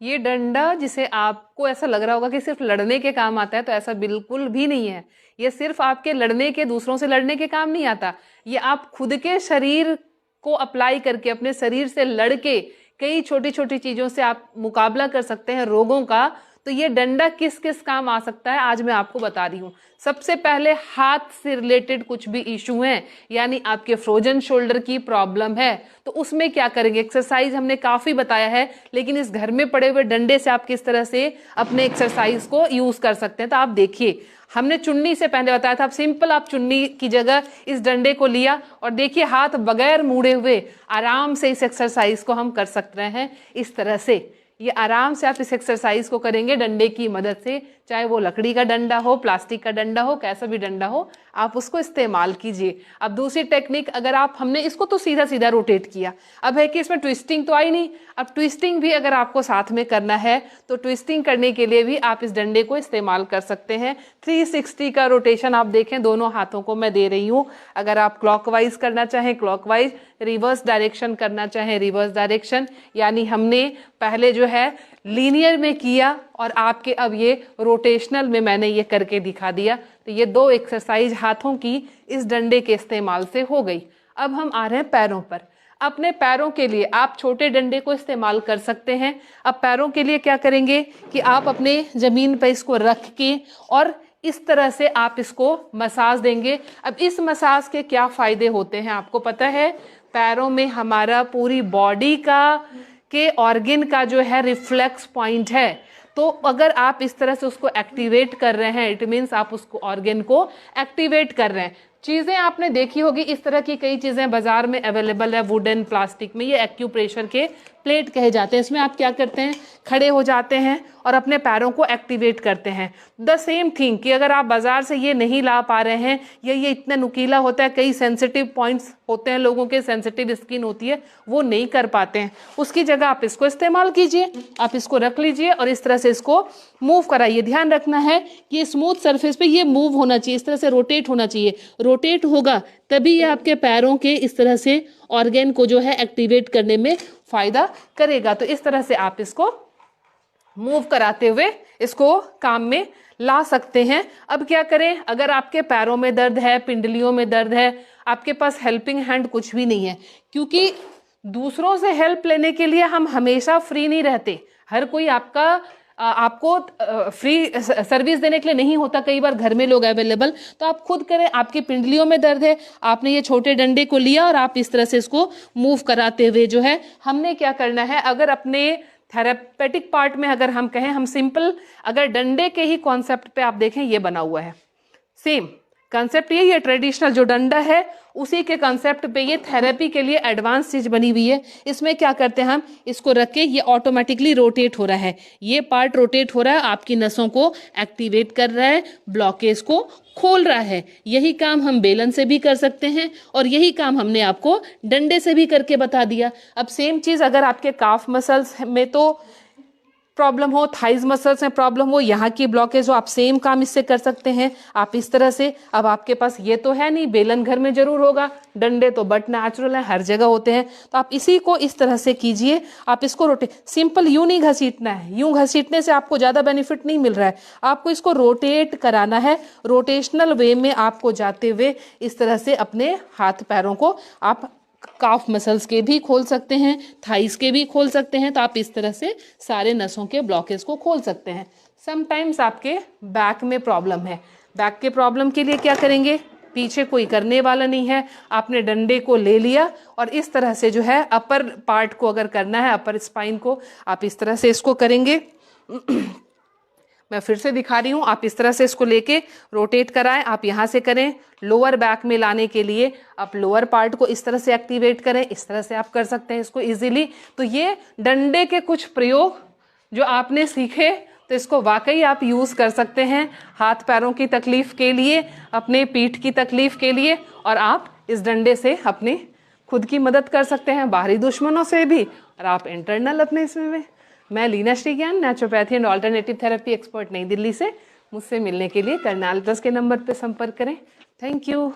ये डंडा जिसे आपको ऐसा लग रहा होगा कि सिर्फ लड़ने के काम आता है, तो ऐसा बिल्कुल भी नहीं है। ये सिर्फ आपके लड़ने के, दूसरों से लड़ने के काम नहीं आता। ये आप खुद के शरीर को अप्लाई करके, अपने शरीर से लड़के कई छोटी छोटी चीजों से आप मुकाबला कर सकते हैं रोगों का। तो ये डंडा किस किस काम आ सकता है आज मैं आपको बता रही हूँ। सबसे पहले हाथ से रिलेटेड कुछ भी इशू है, यानी आपके फ्रोजन शोल्डर की प्रॉब्लम है, तो उसमें क्या करेंगे। एक्सरसाइज हमने काफी बताया है, लेकिन इस घर में पड़े हुए डंडे से आप किस तरह से अपने एक्सरसाइज को यूज कर सकते हैं। तो आप देखिए, हमने चुन्नी से पहले बताया था, आप सिंपल आप चुन्नी की जगह इस डंडे को लिया और देखिए हाथ बगैर मुड़े हुए आराम से इस एक्सरसाइज को हम कर सकते हैं। इस तरह से ये आराम से आप इस एक्सरसाइज को करेंगे डंडे की मदद से, चाहे वो लकड़ी का डंडा हो, प्लास्टिक का डंडा हो, कैसा भी डंडा हो, आप उसको इस्तेमाल कीजिए। अब दूसरी टेक्निक, अगर आप, हमने इसको तो सीधा सीधा रोटेट किया, अब है कि इसमें ट्विस्टिंग तो आई नहीं। अब ट्विस्टिंग भी अगर आपको साथ में करना है तो ट्विस्टिंग करने के लिए भी आप इस डंडे को इस्तेमाल कर सकते हैं। 360 का रोटेशन आप देखें, दोनों हाथों को मैं दे रही हूँ। अगर आप क्लॉकवाइज करना चाहें क्लॉकवाइज, रिवर्स डायरेक्शन करना चाहें रिवर्स डायरेक्शन, यानी हमने पहले जो है लीनियर में किया और आपके अब ये रोटेशनल में मैंने ये करके दिखा दिया। तो ये दो एक्सरसाइज हाथों की इस डंडे के इस्तेमाल से हो गई। अब हम आ रहे हैं पैरों पर। अपने पैरों के लिए आप छोटे डंडे को इस्तेमाल कर सकते हैं। अब पैरों के लिए क्या करेंगे कि आप अपने जमीन पर इसको रख के और इस तरह से आप इसको मसाज देंगे। अब इस मसाज के क्या फायदे होते हैं आपको पता है। पैरों में हमारा पूरी बॉडी का के ऑर्गन का जो है रिफ्लेक्स पॉइंट है, तो अगर आप इस तरह से उसको एक्टिवेट कर रहे हैं, इट मीन्स आप उसको ऑर्गन को एक्टिवेट कर रहे हैं। चीज़ें आपने देखी होगी, इस तरह की कई चीज़ें बाजार में अवेलेबल है, वुडन, प्लास्टिक में, ये एक्यूप्रेशर के प्लेट कहे जाते हैं। इसमें आप क्या करते हैं, खड़े हो जाते हैं और अपने पैरों को एक्टिवेट करते हैं। द सेम थिंग कि अगर आप बाजार से ये नहीं ला पा रहे हैं या ये इतना नुकीला होता है, कई सेंसिटिव पॉइंट्स होते हैं, लोगों के सेंसिटिव स्किन होती है, वो नहीं कर पाते हैं, उसकी जगह आप इसको इस्तेमाल कीजिए। आप इसको रख लीजिए और इस तरह से इसको मूव कराइए। ध्यान रखना है कि स्मूथ सरफेस पे ये मूव होना चाहिए, इस तरह से रोटेट होना चाहिए। रोटेट होगा तभी ये आपके पैरों के इस तरह से ऑर्गन को जो है एक्टिवेट करने में फायदा करेगा। तो इस तरह से आप इसको मूव कराते हुए इसको काम में ला सकते हैं। अब क्या करें, अगर आपके पैरों में दर्द है, पिंडलियों में दर्द है, आपके पास हेल्पिंग हैंड कुछ भी नहीं है, क्योंकि दूसरों से हेल्प लेने के लिए हम हमेशा फ्री नहीं रहते। हर कोई आपको फ्री सर्विस देने के लिए नहीं होता, कई बार घर में लोग अवेलेबल, तो आप खुद करें। आपकी पिंडलियों में दर्द है, आपने ये छोटे डंडे को लिया और आप इस तरह से इसको मूव कराते हुए जो है हमने क्या करना है, अगर अपने थेरापेटिक पार्ट में अगर हम कहें, हम सिंपल अगर डंडे के ही कॉन्सेप्ट पे आप देखें, ये बना हुआ है, सेम कंसेप्ट यही है। ट्रेडिशनल जो डंडा है उसी के कंसेप्ट पे ये थेरेपी के लिए एडवांस चीज बनी हुई है। इसमें क्या करते हैं, हम इसको रख के ये ऑटोमेटिकली रोटेट हो रहा है, ये पार्ट रोटेट हो रहा है, आपकी नसों को एक्टिवेट कर रहा है, ब्लॉकेज को खोल रहा है। यही काम हम बेलन से भी कर सकते हैं और यही काम हमने आपको डंडे से भी करके बता दिया। अब सेम चीज अगर आपके काफ मसल्स में तो प्रॉब्लम हो, थाइज मसल्स में प्रॉब्लम हो, यहाँ की ब्लॉकेज हो, आप सेम काम इससे कर सकते हैं। आप इस तरह से, अब आपके पास ये तो है नहीं, बेलन घर में जरूर होगा, डंडे तो बट नेचुरल है, हर जगह होते हैं, तो आप इसी को इस तरह से कीजिए। आप इसको रोटेट, सिंपल यूं नहीं घसीटना है, यूं घसीटने से आपको ज्यादा बेनिफिट नहीं मिल रहा है, आपको इसको रोटेट कराना है। रोटेशनल वे में आपको जाते हुए इस तरह से अपने हाथ पैरों को आप काफ मसल्स के भी खोल सकते हैं, थाइस के भी खोल सकते हैं। तो आप इस तरह से सारे नसों के ब्लॉकेज को खोल सकते हैं। समटाइम्स आपके बैक में प्रॉब्लम है, बैक के प्रॉब्लम के लिए क्या करेंगे, पीछे कोई करने वाला नहीं है, आपने डंडे को ले लिया और इस तरह से जो है अपर पार्ट को अगर करना है, अपर स्पाइन को, आप इस तरह से इसको करेंगे। मैं फिर से दिखा रही हूँ, आप इस तरह से इसको लेके रोटेट कराएं, आप यहाँ से करें। लोअर बैक में लाने के लिए आप लोअर पार्ट को इस तरह से एक्टिवेट करें, इस तरह से आप कर सकते हैं इसको इजीली। तो ये डंडे के कुछ प्रयोग जो आपने सीखे, तो इसको वाकई आप यूज कर सकते हैं हाथ पैरों की तकलीफ के लिए, अपने पीठ की तकलीफ के लिए, और आप इस डंडे से अपने खुद की मदद कर सकते हैं, बाहरी दुश्मनों से भी, और आप इंटरनल अपने इसमें भी। मैं लीना श्री ज्ञान, naturopathy and alternative therapy expert, नई दिल्ली से। मुझसे मिलने के लिए करनाल प्लस के नंबर पर संपर्क करें। Thank you.